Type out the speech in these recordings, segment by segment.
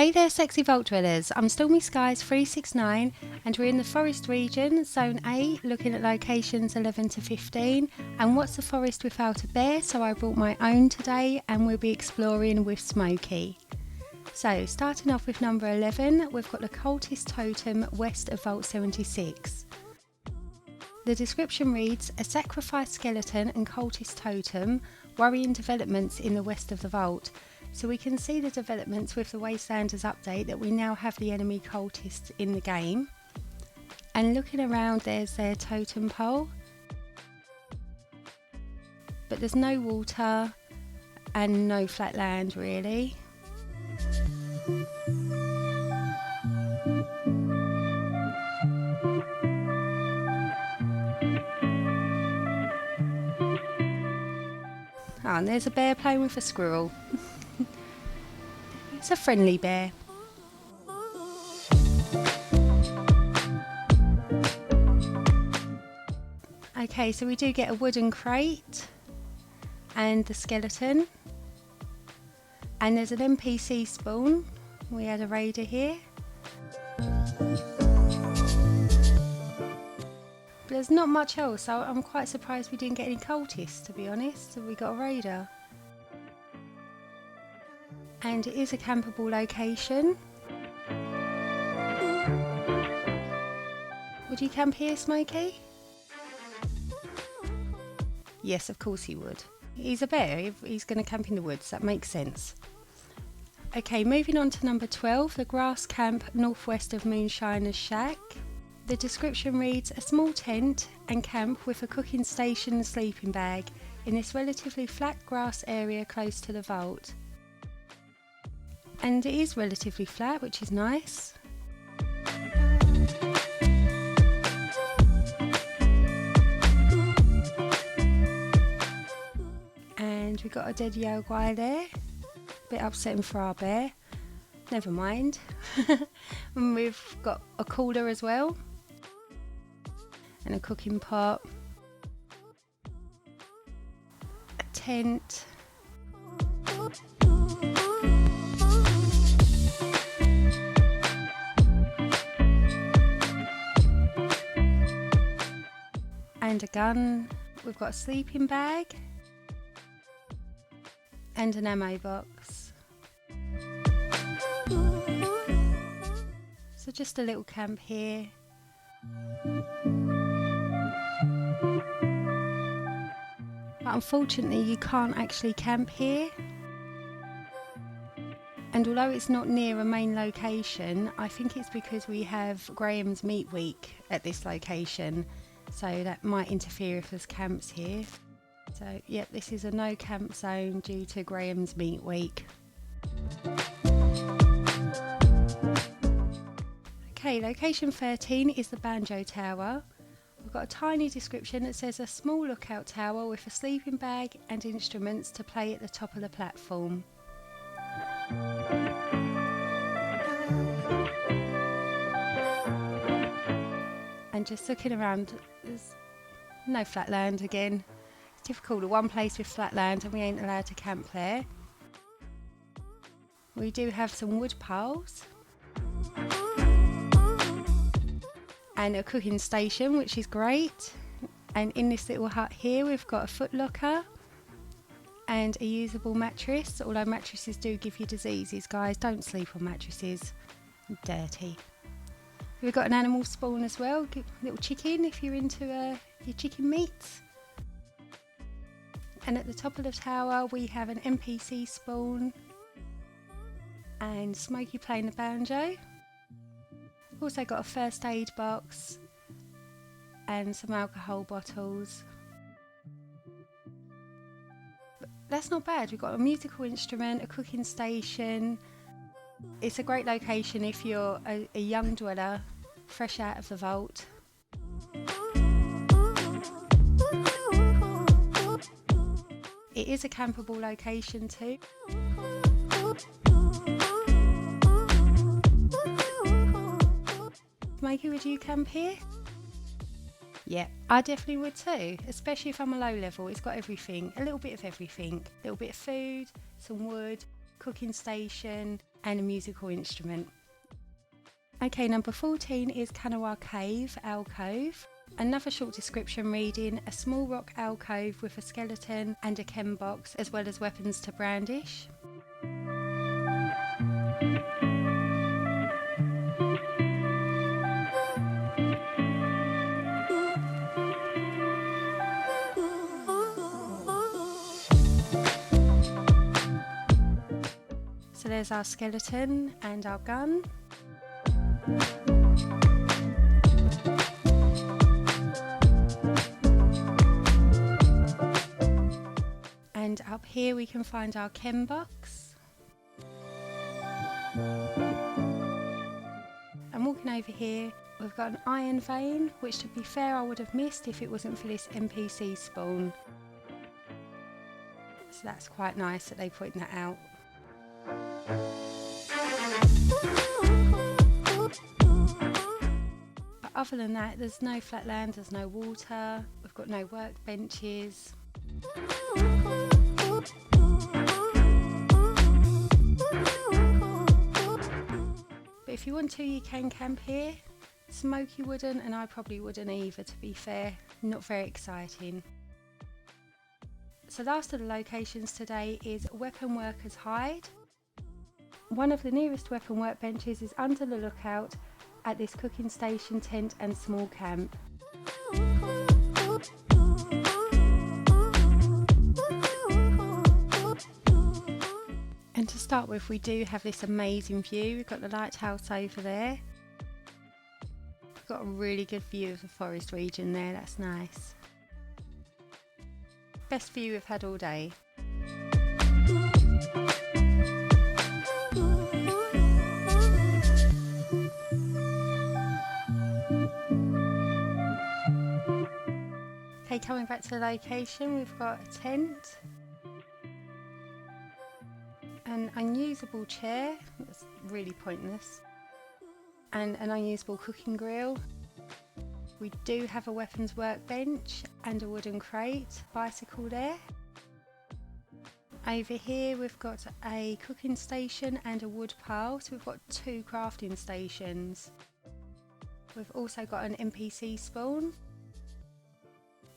Hey there sexy vault dwellers, I'm Stormy Skies 369 and we're in the forest region, zone 8, looking at locations 11 to 15, and what's the forest without a bear, so I brought my own today and we'll be exploring with Smokey. So starting off with number 11, we've got the Cultist Totem west of Vault 76. The description reads, a sacrificed skeleton and cultist totem, worrying developments in the west of the vault. So we can see the developments with the Wastelanders update that we now have the enemy cultists in the game. And looking around, there's their totem pole. But there's no water and no flat land really. Oh, and there's a bear playing with a squirrel. It's a friendly bear. Okay, so we do get a wooden crate and the skeleton. And there's an NPC spawn. We had a raider here. But there's not much else, so I'm quite surprised we didn't get any cultists, to be honest. So we got a raider. And it is a campable location. Would you camp here, Smokey? Yes, of course he would. He's a bear, he's going to camp in the woods, that makes sense. Okay, moving on to number 12, the grass camp northwest of Moonshiner's shack. The description reads, a small tent and camp with a cooking station and sleeping bag in this relatively flat grass area close to the vault. And it is relatively flat, which is nice. And we got a dead Yoguai there. Bit upsetting for our bear. Never mind. And we've got a cooler as well. And a cooking pot. A tent. And a gun. We've got a sleeping bag and an ammo box. So just a little camp here. But unfortunately you can't actually camp here. And although it's not near a main location, I think it's because we have Graham's Meat Week at this location. So that might interfere if there's camps here. So yep, this is a no camp zone due to Graham's Meat Week. Okay, location 13 is the Banjo Tower. We've got a tiny description that says a small lookout tower with a sleeping bag and instruments to play at the top of the platform. And just looking around, there's no flat land again. It's difficult, the one place with flat land and we ain't allowed to camp there. We do have some wood piles. And a cooking station, which is great. And in this little hut here we've got a foot locker and a usable mattress, although mattresses do give you diseases, guys. Don't sleep on mattresses, they're dirty. We've got an animal spawn as well, little chicken if you're into your chicken meats. And at the top of the tower we have an NPC spawn and Smokey playing the banjo. Also got a first aid box and some alcohol bottles. But that's not bad, we've got a musical instrument, a cooking station. It's a great location if you're a young dweller, fresh out of the vault. It is a campable location too. Smokey, would you camp here? Yeah, I definitely would too, especially if I'm a low level. It's got everything, a little bit of everything. A little bit of food, some wood, cooking station, and a musical instrument. Okay, number 14 is Kanawha Cave, Alcove. Another short description reading, a small rock alcove with a skeleton and a chem box, as well as weapons to brandish. So there's our skeleton and our gun. And up here we can find our chem box. And walking over here, we've got an iron vein, which to be fair I would have missed if it wasn't for this NPC spawn. So that's quite nice that they put that out. But other than that, there's no flat land, there's no water, we've got no workbenches. But if you want to, you can camp here. Smokey wouldn't, and I probably wouldn't either, to be fair. Not very exciting. So last of the locations today is Weapon Worker's Hide. One of the nearest weapon workbenches is under the lookout at this cooking station, tent and small camp. And to start with, we do have this amazing view. We've got the lighthouse over there. We've got a really good view of the forest region there, that's nice. Best view we've had all day. Okay, coming back to the location, we've got a tent. An unusable chair, that's really pointless, and an unusable cooking grill. We do have a weapons workbench and a wooden crate, bicycle there. Over here we've got a cooking station and a wood pile, so we've got 2 crafting stations. We've also got an NPC spawn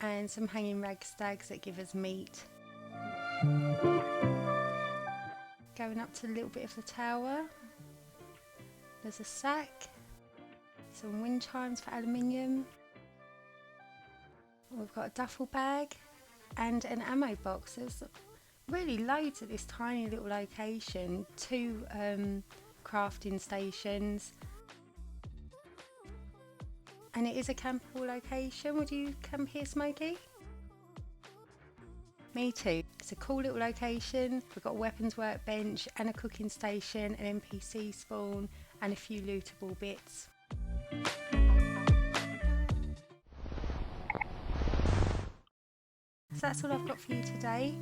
and some hanging rag stags that give us meat. Going up to a little bit of the tower, there's a sack, some wind chimes for aluminium, we've got a duffel bag and an ammo box. There's really loads at this tiny little location, 2 crafting stations, and it is a campable location. Would you camp here, Smokey? Me too. It's a cool little location. We've got a weapons workbench and a cooking station, an NPC spawn and a few lootable bits. So that's all I've got for you today.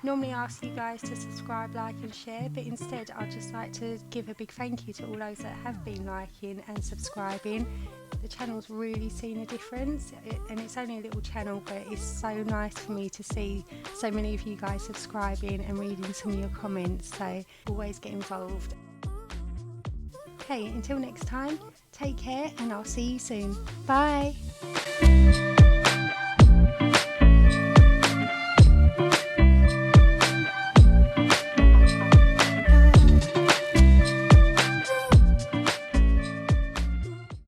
Normally I ask you guys to subscribe, like and share, but instead I'd just like to give a big thank you to all those that have been liking and subscribing. The channel's really seen a difference, and it's only a little channel, but it's so nice for me to see so many of you guys subscribing and reading some of your comments, so always get involved. Okay, until next time, take care and I'll see you soon. Bye!